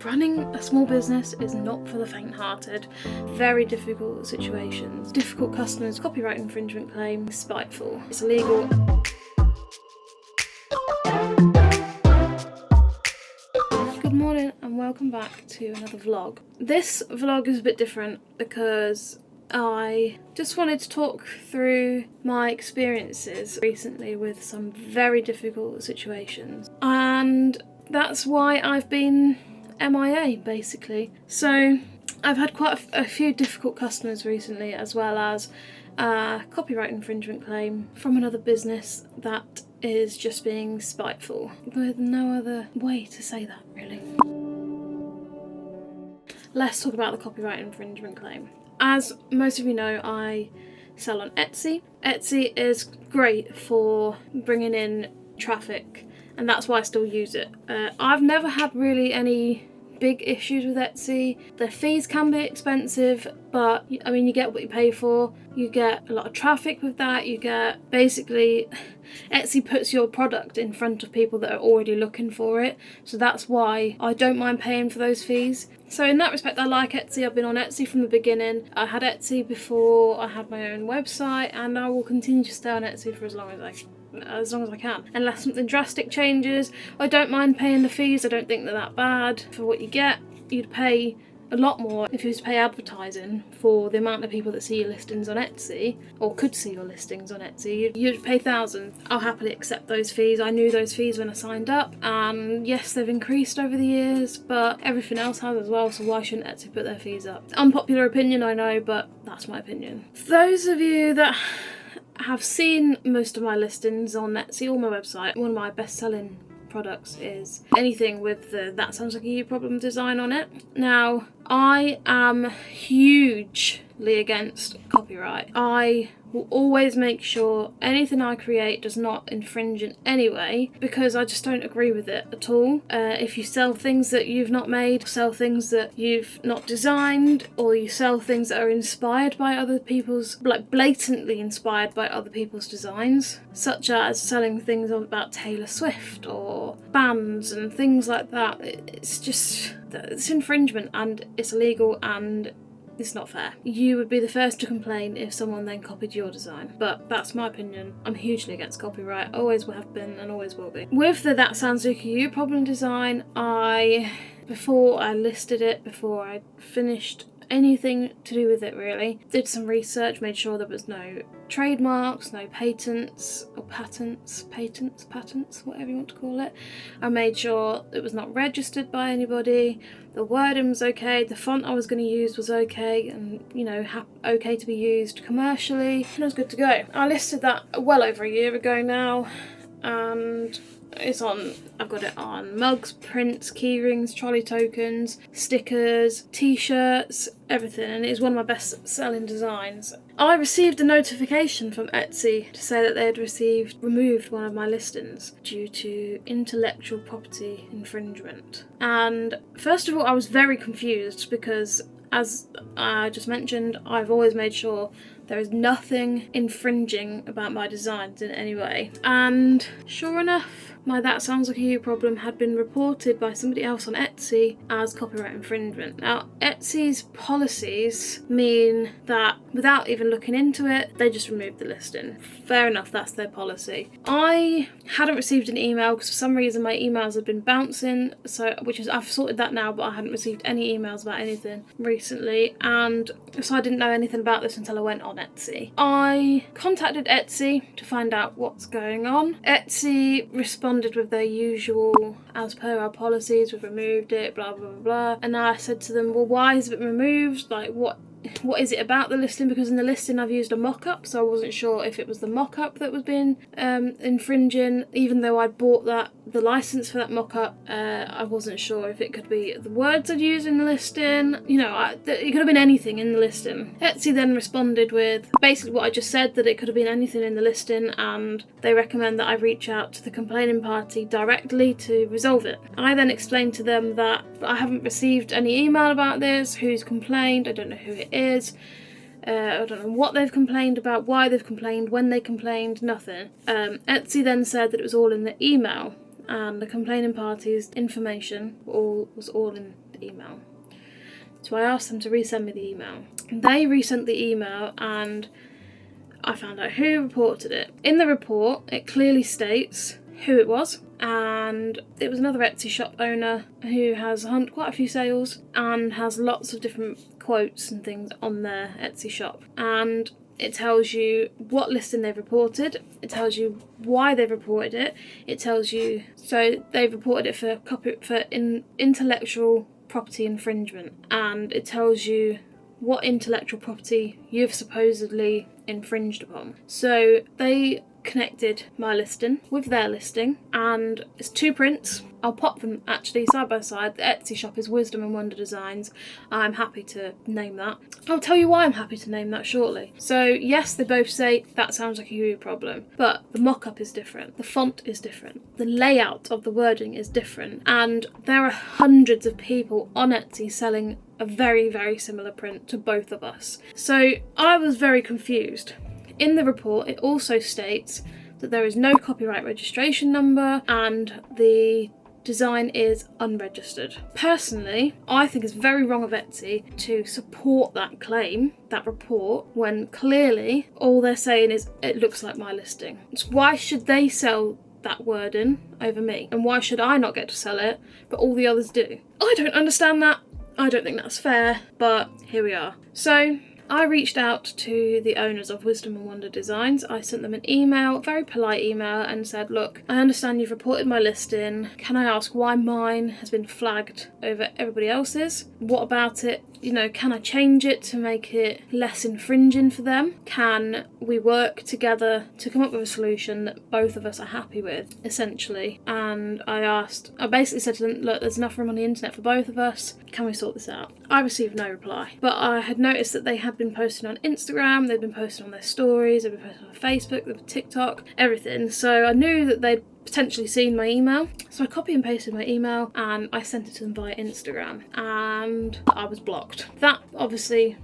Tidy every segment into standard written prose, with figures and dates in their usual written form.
Running a small business is not for the faint-hearted. Very difficult situations, difficult customers, copyright infringement claims, spiteful. It's illegal. Good morning and welcome back to another vlog. This vlog is a bit different because I just wanted to talk through my experiences recently with some very difficult situations, and that's why I've been MIA basically. So I've had quite a few difficult customers recently, as well as a copyright infringement claim from another business that is just being spiteful. There's no other way to say that, really. Let's talk about the copyright infringement claim. As most of you know, I sell on Etsy. Etsy is great for bringing in traffic, and that's why I still use it. I've never had really any big issues with Etsy. The fees can be expensive, but I mean, you get what you pay for. You get a lot of traffic with that. You get, basically, Etsy puts your product in front of people that are already looking for it, so that's why I don't mind paying for those fees. So in that respect, I like Etsy. I've been on Etsy from the beginning. I had Etsy before I had my own website, and I will continue to stay on Etsy for as long as I can, unless something drastic changes. I don't mind paying the fees. I don't think they're that bad for what you get. You'd pay a lot more if you was to pay advertising for the amount of people that see your listings on Etsy, or could see your listings on Etsy. You'd pay thousands. I'll happily accept those fees. I knew those fees when I signed up, and yes, they've increased over the years, but everything else has as well, so why shouldn't Etsy put their fees up? Unpopular opinion, I know, but that's my opinion. For those of you that have seen most of my listings on Etsy or my website, one of my best-selling products is anything with the "that sounds like a you" problem design on it. Now, I am hugely against copyright. I will always make sure anything I create does not infringe in any way, because I just don't agree with it at all. If you sell things that you've not made, sell things that you've not designed, or you sell things that are inspired by other people's, like blatantly inspired by other people's designs, such as selling things about Taylor Swift or bands and things like that, it's infringement and it's illegal and it's not fair. You would be the first to complain if someone then copied your design, but that's my opinion. I'm hugely against copyright, always have been and always will be. With the "that sounds like a you" problem design, before I listed it, before I finished anything to do with it really, did some research, made sure there was no trademarks, no patents, whatever you want to call it. I made sure it was not registered by anybody, the wording was okay, the font I was going to use was okay, and okay to be used commercially, and I was good to go. I listed that well over a year ago now, and I've got it on mugs, prints, keyrings, trolley tokens, stickers, t-shirts, everything, and it is one of my best selling designs. I received a notification from Etsy to say that they had removed one of my listings due to intellectual property infringement. And first of all, I was very confused because, as I just mentioned, I've always made sure there is nothing infringing about my designs in any way. And sure enough, my "that sounds like a you" problem had been reported by somebody else on Etsy as copyright infringement. Now, Etsy's policies mean that without even looking into it, they just remove the listing. Fair enough, that's their policy. I hadn't received an email because for some reason my emails had been bouncing, I've sorted that now, but I hadn't received any emails about anything recently, and so I didn't know anything about this until I went on Etsy. I contacted Etsy to find out what's going on. Etsy responded with their usual, "as per our policies, we've removed it, blah blah blah," and I said to them, well, why has it been removed? Like, what is it about the listing? Because in the listing I've used a mock-up, so I wasn't sure if it was the mock-up that was being infringing, even though I'd bought the license for that mock-up. I wasn't sure if it could be the words I'd used in the listing. It could have been anything in the listing. Etsy then responded with basically what I just said, that it could have been anything in the listing, and they recommend that I reach out to the complaining party directly to resolve it. I then explained to them that I haven't received any email about this, who's complained, I don't know who it is. I don't know what they've complained about, why they've complained, when they complained, nothing. Etsy then said that it was all in the email. and the complaining party's information was all in the email. So I asked them to resend me the email. They resent the email and I found out who reported it. In the report, it clearly states who it was, and it was another Etsy shop owner who has quite a few sales and has lots of different quotes and things on their Etsy shop. And it tells you what listing they've reported, it tells you why they've reported it, it tells you, so they've reported it for intellectual property infringement, and it tells you what intellectual property you've supposedly infringed upon. So they connected my listing with their listing, and it's 2 prints. I'll pop them actually side by side. The Etsy shop is Wisdom and Wonder Designs. I'm happy to name that. I'll tell you why I'm happy to name that shortly. So yes, they both say that sounds like a you problem, but the mock-up is different, the font is different, the layout of the wording is different, and there are hundreds of people on Etsy selling a very, very similar print to both of us. So I was very confused. In the report, it also states that there is no copyright registration number and the design is unregistered. Personally, I think it's very wrong of Etsy to support that claim, that report, when clearly all they're saying is it looks like my listing. So why should they sell that wording over me? And why should I not get to sell it, but all the others do? I don't understand that. I don't think that's fair, but here we are. So I reached out to the owners of Wisdom and Wonder Designs. I sent them an email, a very polite email, and said, look, I understand you've reported my listing. Can I ask why mine has been flagged over everybody else's? What about it? You know, can I change it to make it less infringing for them? Can we work together to come up with a solution that both of us are happy with, essentially? And I basically said to them, look, there's enough room on the internet for both of us. Can we sort this out? I received no reply. But I had noticed that they had been posting on Instagram, they'd been posting on their stories, they'd been posting on Facebook, they'd been TikTok, everything. So I knew that they'd potentially seen my email. So I copy and pasted my email and I sent it to them via Instagram, and I was blocked. That obviously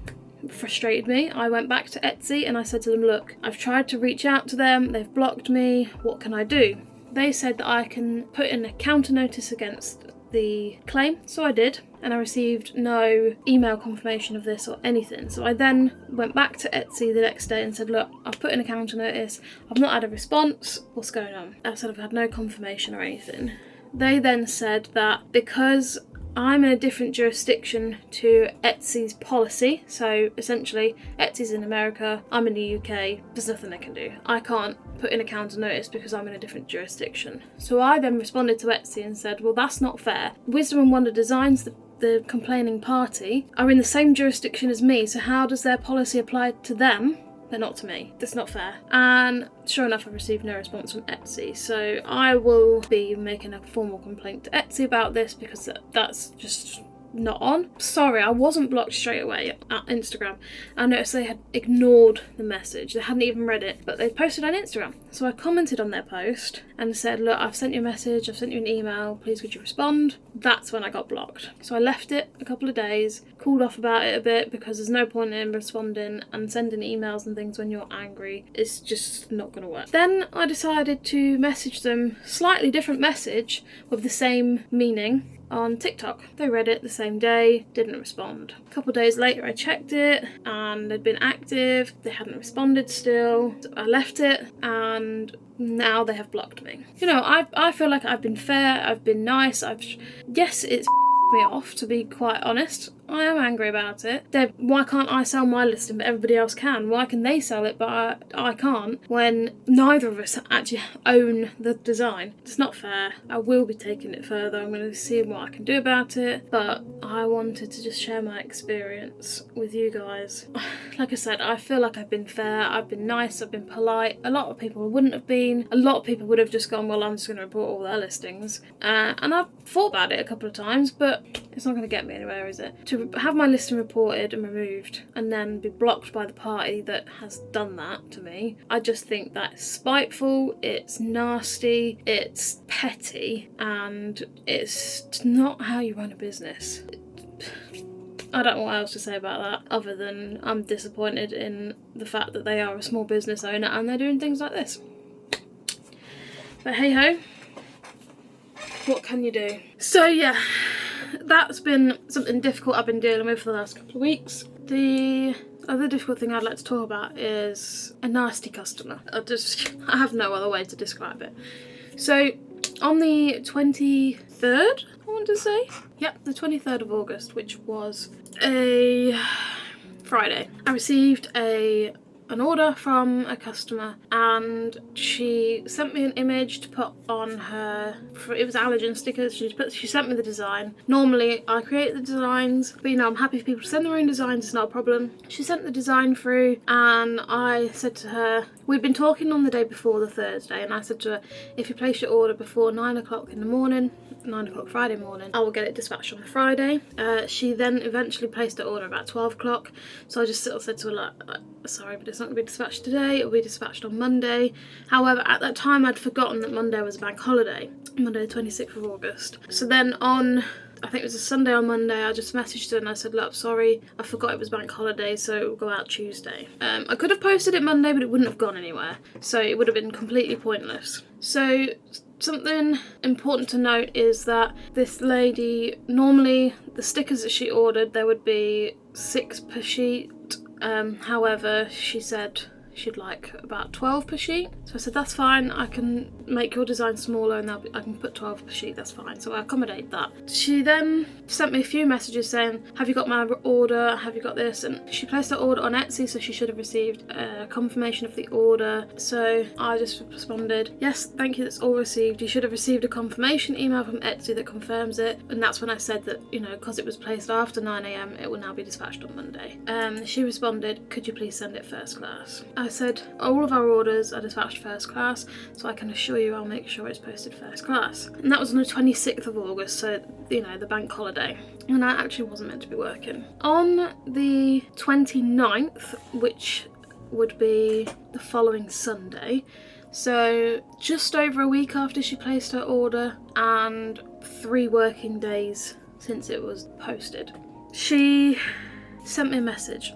frustrated me. I went back to Etsy and I said to them, look, I've tried to reach out to them, they've blocked me, what can I do? They said that I can put in a counter notice against the claim, so I did, and I received no email confirmation of this or anything. So I then went back to Etsy the next day and said, look, I've put in a counter notice, I've not had a response, what's going on? I said I've had no confirmation or anything. They then said that because I'm in a different jurisdiction to Etsy's policy, so essentially Etsy's in America, I'm in the UK, there's nothing they can do. I can't put in a counter notice because I'm in a different jurisdiction. So I then responded to Etsy and said, well, that's not fair. Wisdom and Wonder Designs, the complaining party, are in the same jurisdiction as me, so how does their policy apply to them but not to me? That's not fair. And sure enough, I received no response from Etsy, so I will be making a formal complaint to Etsy about this because that's just not on. Sorry, I wasn't blocked straight away at Instagram. I noticed they had ignored the message. They hadn't even read it, but they posted on Instagram. So I commented on their post and said, look, I've sent you a message, I've sent you an email, please could you respond? That's when I got blocked. So I left it a couple of days, cooled off about it a bit because there's no point in responding and sending emails and things when you're angry. It's just not going to work. Then I decided to message them slightly different message with the same meaning on TikTok. They read it the same day, didn't respond. A couple of days later I checked it and they'd been active, they hadn't responded still. So I left it and now they have blocked me. You know, I feel like I've been fair, I've been nice, yes, it's me off, to be quite honest. I am angry about it. Why can't I sell my listing but everybody else can? Why can they sell it but I can't when neither of us actually own the design? It's not fair. I will be taking it further. I'm going to see what I can do about it, but I wanted to just share my experience with you guys. Like I said, I feel like I've been fair, I've been nice, I've been polite. A lot of people wouldn't have been. A lot of people would have just gone, well, I'm just going to report all their listings. And I've thought about it a couple of times, but it's not going to get me anywhere, is it? To have my listing reported and removed and then be blocked by the party that has done that to me, I just think that's spiteful, it's nasty, it's petty, and it's not how you run a business. I don't know what else to say about that other than I'm disappointed in the fact that they are a small business owner and they're doing things like this. But hey ho, what can you do? So yeah, that's been something difficult I've been dealing with for the last couple of weeks. The other difficult thing I'd like to talk about is a nasty customer. I have no other way to describe it. So on the 23rd, I want to say? Yep, the 23rd of August, which was a Friday, I received an order from a customer, and she sent me an image to put on her, it was allergen stickers. She sent me the design. Normally I create the designs, but you know, I'm happy for people to send their own designs, it's not a problem. She sent the design through, and I said to her, we'd been talking on the day before, the Thursday, and I said to her, if you place your order before 9 o'clock in the morning, 9 o'clock Friday morning, I will get it dispatched on the Friday. She then eventually placed her order about 12 o'clock, so I just sort of said to her, like, sorry, but it's not going to be dispatched today, it'll be dispatched on Monday. However, at that time I'd forgotten that Monday was a bank holiday, Monday the 26th of August. So then on, I think it was a Sunday or Monday, I just messaged her and I said, look, sorry, I forgot it was bank holiday, so it will go out Tuesday. I could have posted it Monday, but it wouldn't have gone anywhere, so it would have been completely pointless. So something important to note is that this lady, normally the stickers that she ordered, there would be 6 per sheet. However, she said she'd like about 12 per sheet. So I said, that's fine, I can make your design smaller and I can put 12 per sheet, that's fine. So I accommodate that. She then sent me a few messages saying, have you got my order? Have you got this? And she placed her order on Etsy, so she should have received a confirmation of the order. So I just responded, yes, thank you, that's all received. You should have received a confirmation email from Etsy that confirms it. And that's when I said that, you know, because it was placed after 9 AM, it will now be dispatched on Monday. She responded, could you please send it first class? I said, all of our orders are dispatched first class, so I can assure you I'll make sure it's posted first class. And that was on the 26th of August, so, you know, the bank holiday. And I actually wasn't meant to be working. On the 29th, which would be the following Sunday, so just over a week after she placed her order and 3 working days since it was posted, she sent me a message.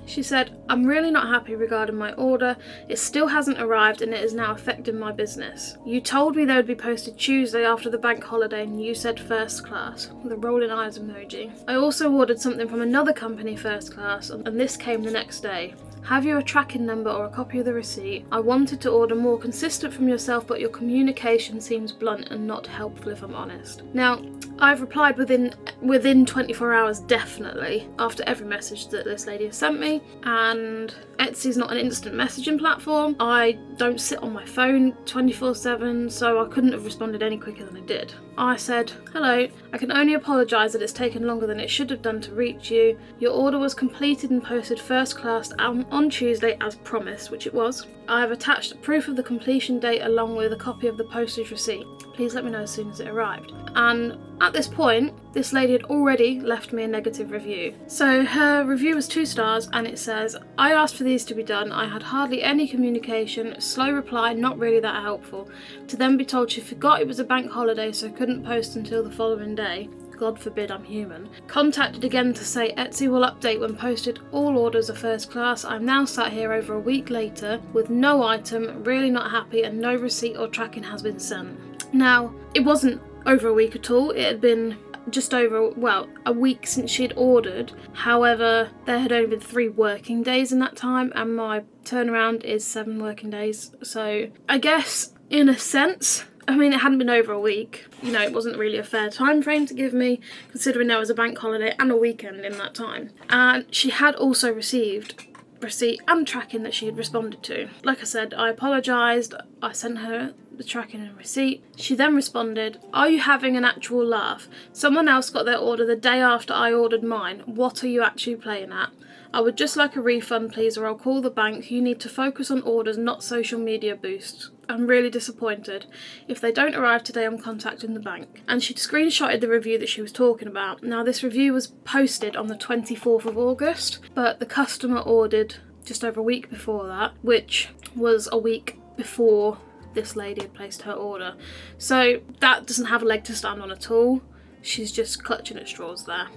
She said, I'm really not happy regarding my order. It still hasn't arrived and it is now affecting my business. You told me they would be posted Tuesday after the bank holiday and you said first class, with a rolling eyes emoji. I also ordered something from another company first class and this came the next day. Have you a tracking number or a copy of the receipt? I wanted to order more consistent from yourself, but your communication seems blunt and not helpful, if I'm honest. Now, I've replied within 24 hours, definitely, after every message that this lady has sent me, and Etsy's not an instant messaging platform. I don't sit on my phone 24/7, so I couldn't have responded any quicker than I did. I said, hello, I can only apologise that it's taken longer than it should have done to reach you. Your order was completed and posted first class on Tuesday as promised, which it was. I have attached proof of the completion date along with a copy of the postage receipt. Please let me know as soon as it arrived. And at this point, this lady had already left me a negative review. So her review was 2 stars and it says, I asked for these to be done. I had hardly any communication, slow reply, not really that helpful. To then be told she forgot it was a bank holiday so couldn't post until the following day. God forbid I'm human. Contacted again to say Etsy will update when posted. All orders are first class. I'm now sat here over a week later with no item, really not happy, and no receipt or tracking has been sent. Now, it wasn't over a week at all. It had been just over, well, a week since she'd ordered. However, there had only been 3 working days in that time and my turnaround is 7 working days. So I guess in a sense, I mean, it hadn't been over a week. You know, it wasn't really a fair time frame to give me, considering there was a bank holiday and a weekend in that time. And she had also received receipt and tracking that she had responded to. Like I said, I apologised. I sent her the tracking and receipt. She then responded, are you having an actual laugh? Someone else got their order the day after I ordered mine. What are you actually playing at? I would just like a refund, please, or I'll call the bank. You need to focus on orders, not social media boosts. I'm really disappointed. If they don't arrive today, I'm contacting the bank. And she'd screenshotted the review that she was talking about. Now, this review was posted on the 24th of August, but the customer ordered just over a week before that, which was a week before this lady had placed her order. So that doesn't have a leg to stand on at all. She's just clutching at straws there.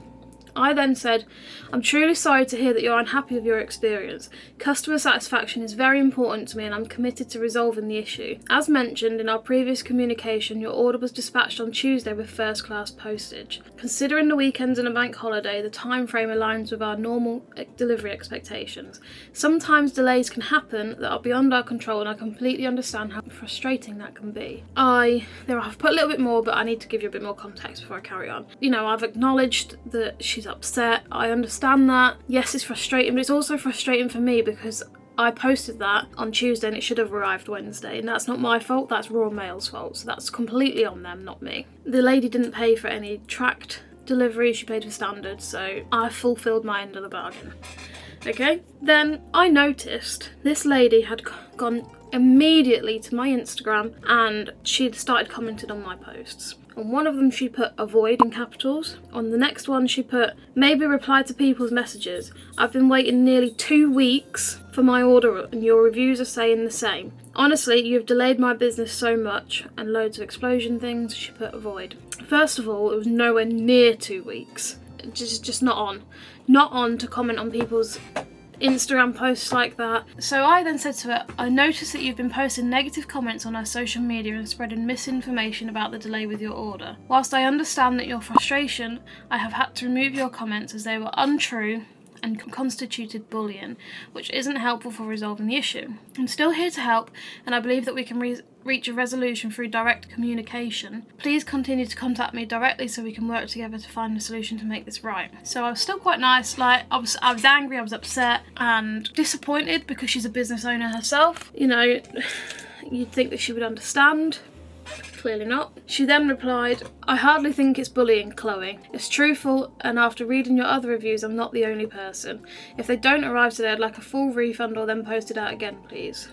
I then said, I'm truly sorry to hear that you're unhappy with your experience. Customer satisfaction is very important to me and I'm committed to resolving the issue. As mentioned in our previous communication, your order was dispatched on Tuesday with first class postage. Considering the weekends and a bank holiday, the time frame aligns with our normal delivery expectations. Sometimes delays can happen that are beyond our control and I completely understand how frustrating that can be. I've put a little bit more, but I need to give you a bit more context before I carry on. I've acknowledged that she's upset. I understand that. Yes, it's frustrating, but it's also frustrating for me because I posted that on Tuesday and it should have arrived Wednesday, and that's not my fault, that's Royal Mail's fault, so that's completely on them, not me. The lady didn't pay for any tracked delivery, she paid for standard, so I fulfilled my end of the bargain. Okay, then I noticed this lady had gone immediately to my Instagram and she'd started commenting on my posts. On one of them she put avoid in capitals. On the next one she put maybe reply to people's messages. I've been waiting nearly 2 weeks for my order and your reviews are saying the same. Honestly, you've delayed my business so much, and loads of explosion things. She put avoid. First of all, it was nowhere near 2 weeks. Just not on to comment on people's Instagram posts like that. So I then said to her, I noticed that you've been posting negative comments on our social media and spreading misinformation about the delay with your order. Whilst I understand that your frustration, I have had to remove your comments as they were untrue and constituted bullying, which isn't helpful for resolving the issue. I'm still here to help, and I believe that we can reach a resolution through direct communication. Please continue to contact me directly so we can work together to find a solution to make this right. So I was still quite nice, I was angry, I was upset and disappointed because she's a business owner herself. You'd think that she would understand. Clearly not. She then replied, I hardly think it's bullying, Chloe. It's truthful, and after reading your other reviews, I'm not the only person. If they don't arrive today, I'd like a full refund or then post it out again, please.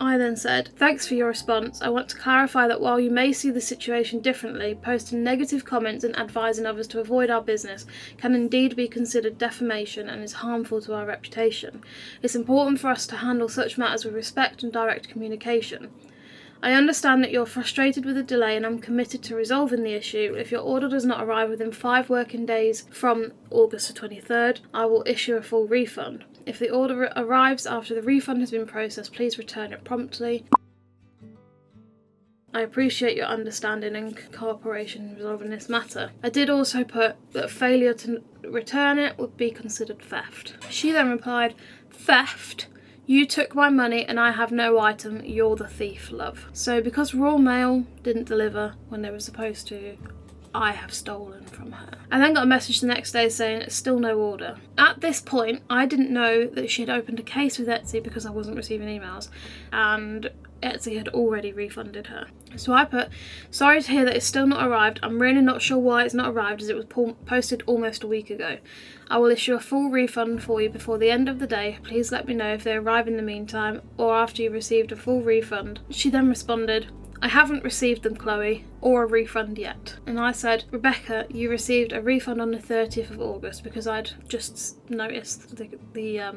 I then said, thanks for your response. I want to clarify that while you may see the situation differently, posting negative comments and advising others to avoid our business can indeed be considered defamation and is harmful to our reputation. It's important for us to handle such matters with respect and direct communication. I understand that you're frustrated with the delay and I'm committed to resolving the issue. If your order does not arrive within 5 working days from August the 23rd, I will issue a full refund. If the order arrives after the refund has been processed, please return it promptly. I appreciate your understanding and cooperation in resolving this matter. I did also put that failure to return it would be considered theft. She then replied, theft? You took my money and I have no item, you're the thief, love. So because Royal Mail didn't deliver when they were supposed to, I have stolen from her. I then got a message the next day saying it's still no order. At this point, I didn't know that she had opened a case with Etsy because I wasn't receiving emails, and Etsy had already refunded her. So I put, sorry to hear that it's still not arrived. I'm really not sure why it's not arrived as it was posted almost a week ago. I will issue a full refund for you before the end of the day. Please let me know if they arrive in the meantime or after you've received a full refund. She then responded, I haven't received them, Chloe, or a refund yet. And I said, Rebecca, you received a refund on the 30th of August because I'd just noticed the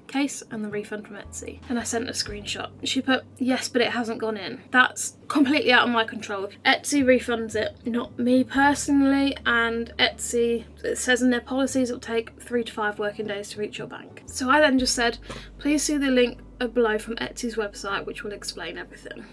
case and the refund from Etsy. And I sent a screenshot. She put, yes, but it hasn't gone in. That's completely out of my control. Etsy refunds it, not me personally, and Etsy, it says in their policies it'll take 3 to 5 working days to reach your bank. So I then just said, please see the link below from Etsy's website which will explain everything.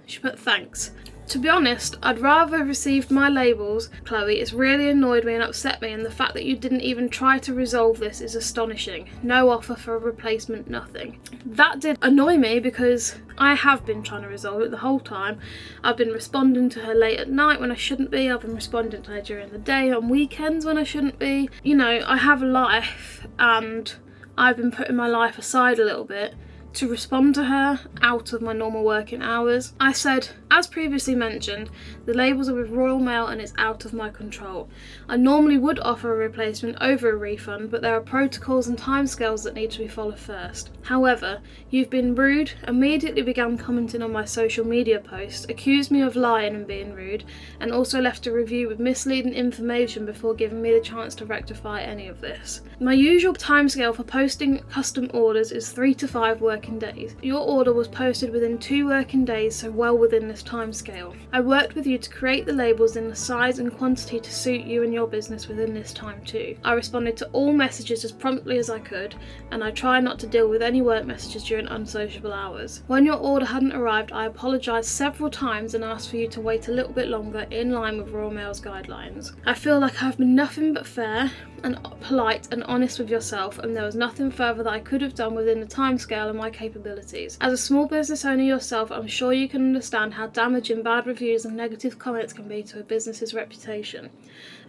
She put, thanks. To be honest, I'd rather have received my labels, Chloe. It's really annoyed me and upset me, and the fact that you didn't even try to resolve this is astonishing. No offer for a replacement, nothing. That did annoy me because I have been trying to resolve it the whole time. I've been responding to her late at night when I shouldn't be. I've been responding to her during the day, on weekends when I shouldn't be. I have a life and I've been putting my life aside a little bit to respond to her out of my normal working hours. I said, as previously mentioned, the labels are with Royal Mail and it's out of my control. I normally would offer a replacement over a refund, but there are protocols and timescales that need to be followed first. However, you've been rude, immediately began commenting on my social media posts, accused me of lying and being rude, and also left a review with misleading information before giving me the chance to rectify any of this. My usual timescale for posting custom orders is 3 to 5 working working days. Your order was posted within 2 working days, so well within this time scale. I worked with you to create the labels in the size and quantity to suit you and your business within this time too. I responded to all messages as promptly as I could, and I tried not to deal with any work messages during unsociable hours. When your order hadn't arrived, I apologised several times and asked for you to wait a little bit longer in line with Royal Mail's guidelines. I feel like I've been nothing but fair and polite and honest with yourself, and there was nothing further that I could have done within the timescale and my capabilities. As a small business owner yourself, I'm sure you can understand how damaging bad reviews and negative comments can be to a business's reputation,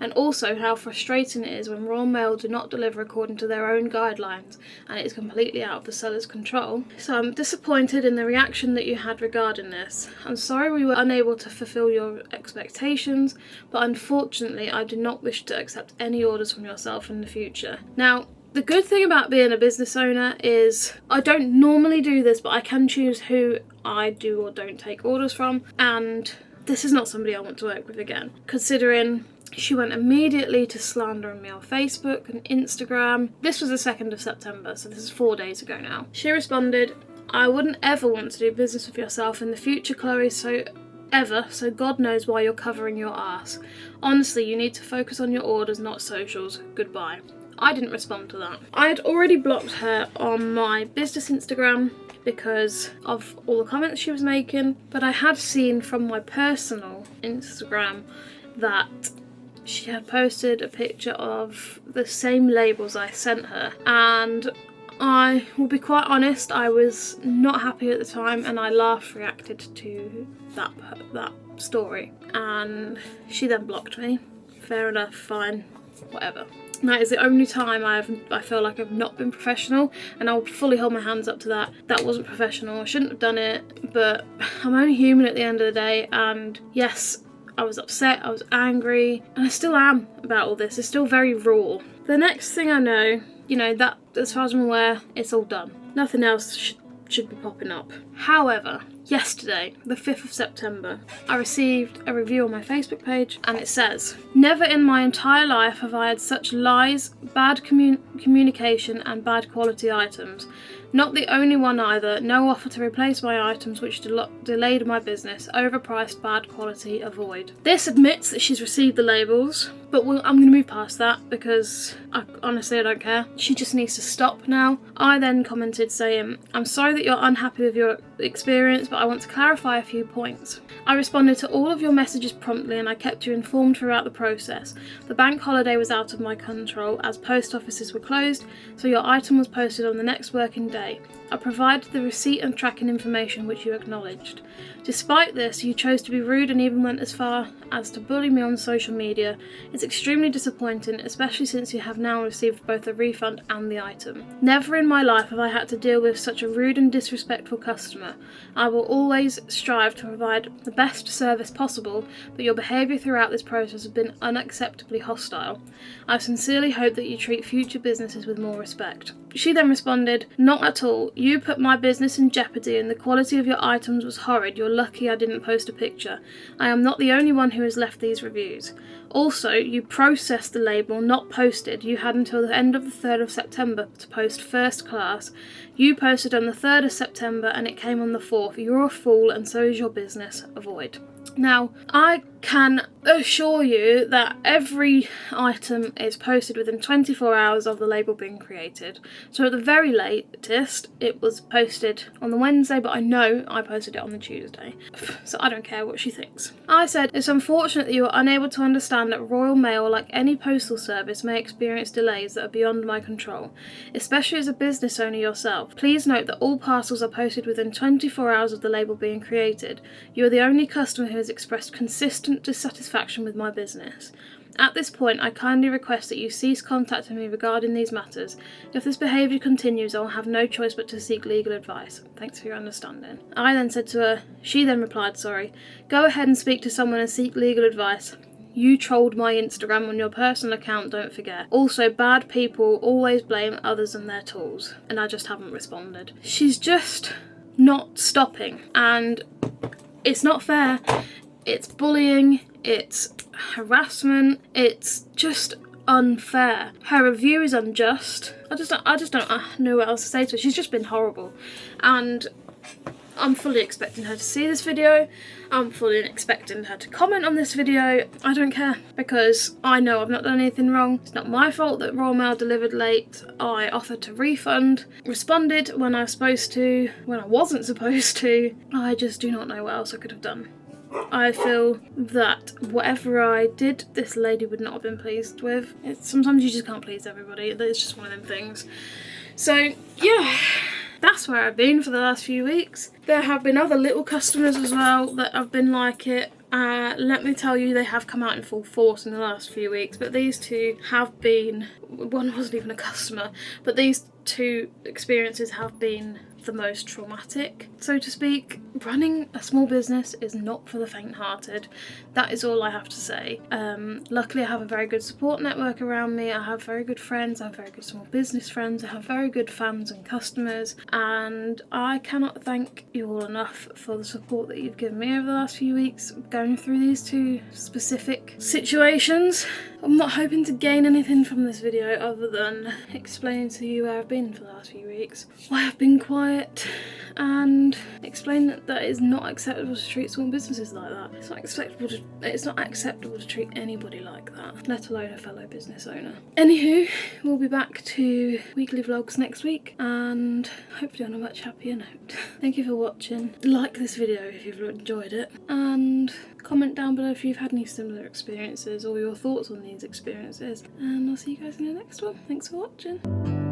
and also how frustrating it is when Royal Mail do not deliver according to their own guidelines and it is completely out of the seller's control. So I'm disappointed in the reaction that you had regarding this. I'm sorry we were unable to fulfill your expectations, but unfortunately I do not wish to accept any orders from yourself in the future. Now, the good thing about being a business owner is I don't normally do this, but I can choose who I do or don't take orders from, and this is not somebody I want to work with again, considering she went immediately to slandering me on Facebook and Instagram. This was the 2nd of September, so this is 4 days ago now. She responded, "I wouldn't ever want to do business with yourself in the future, Chloe, so God knows why you're covering your ass. Honestly, you need to focus on your orders, not socials. Goodbye." I didn't respond to that. I had already blocked her on my business Instagram because of all the comments she was making, but I had seen from my personal Instagram that she had posted a picture of the same labels I sent her, and I will be quite honest, I was not happy at the time and I laughed reacted to that story, and she then blocked me. Fair enough, fine, whatever. That is the only time I feel like I've not been professional, and I'll fully hold my hands up to that. That wasn't professional, I shouldn't have done it, but I'm only human at the end of the day, and yes, I was upset, I was angry, and I still am about all this. It's still very raw. The next thing I know, that as far as I'm aware, it's all done. Nothing else should be popping up. However, yesterday, the 5th of September, I received a review on my Facebook page, and it says, "Never in my entire life have I had such lies, bad communication and bad quality items. Not the only one either. No offer to replace my items which delayed my business. Overpriced, bad quality, avoid." This admits that she's received the labels, but I'm going to move past that because honestly I don't care. She just needs to stop now. I then commented saying, "I'm sorry that you're unhappy with your experience, but I want to clarify a few points. I responded to all of your messages promptly and I kept you informed throughout the process. The bank holiday was out of my control as post offices were closed, so your item was posted on the next working day. I provided the receipt and tracking information which you acknowledged. Despite this, you chose to be rude and even went as far as to bully me on social media. It's extremely disappointing, especially since you have now received both a refund and the item. Never in my life have I had to deal with such a rude and disrespectful customer. I will always strive to provide the best service possible, but your behaviour throughout this process has been unacceptably hostile. I sincerely hope that you treat future businesses with more respect." She then responded, "Not at all. You put my business in jeopardy and the quality of your items was horrid. You're lucky I didn't post a picture. I am not the only one who has left these reviews. Also, you processed the label, not posted. You had until the end of the 3rd of September to post first class. You posted on the 3rd of September and it came on the 4th. You're a fool and so is your business. Avoid." Now, I can assure you that every item is posted within 24 hours of the label being created. So at the very latest, it was posted on the Wednesday, but I know I posted it on the Tuesday. So I don't care what she thinks. I said, "It's unfortunate that you are unable to understand that Royal Mail, like any postal service, may experience delays that are beyond my control, especially as a business owner yourself. Please note that all parcels are posted within 24 hours of the label being created. You are the only customer who has expressed consistent dissatisfaction with my business. At this point, I kindly request that you cease contacting me regarding these matters. If this behaviour continues, I will have no choice but to seek legal advice. Thanks for your understanding." I then said to her, she then replied, "Sorry, go ahead and speak to someone and seek legal advice. You trolled my Instagram on your personal account, don't forget. Also, bad people always blame others and their tools." And I just haven't responded. She's just not stopping, and it's not fair. It's bullying, it's harassment, it's just unfair. Her review is unjust. I just don't know what else to say to her. She's just been horrible, and I'm fully expecting her to see this video. I'm fully expecting her to comment on this video. I don't care, because I know I've not done anything wrong. It's not my fault that Royal Mail delivered late. I offered to refund, responded when I was supposed to, when I wasn't supposed to. I just do not know what else I could have done. I feel that whatever I did, this lady would not have been pleased with. Sometimes you just can't please everybody. It's just one of them things. So yeah, that's where I've been for the last few weeks. There have been other little customers as well that have been like it. Let me tell you, they have come out in full force in the last few weeks, but these two have been, one wasn't even a customer, but these two experiences have been the most traumatic, so to speak. Running a small business is not for the faint-hearted. That is all I have to say. Luckily I have a very good support network around me. I have very good friends, I have very good small business friends, I have very good fans and customers, and I cannot thank you all enough for the support that you've given me over the last few weeks going through these two specific situations. I'm not hoping to gain anything from this video other than explaining to you where I've been for the last few weeks, why I've been quiet, and explain that it is not acceptable to treat small businesses like that. It's not acceptable to treat anybody like that, let alone a fellow business owner. Anywho, we'll be back to weekly vlogs next week, and hopefully on a much happier note. Thank you for watching. Like this video if you've enjoyed it, and comment down below if you've had any similar experiences or your thoughts on these experiences, and I'll see you guys in the next one. Thanks for watching.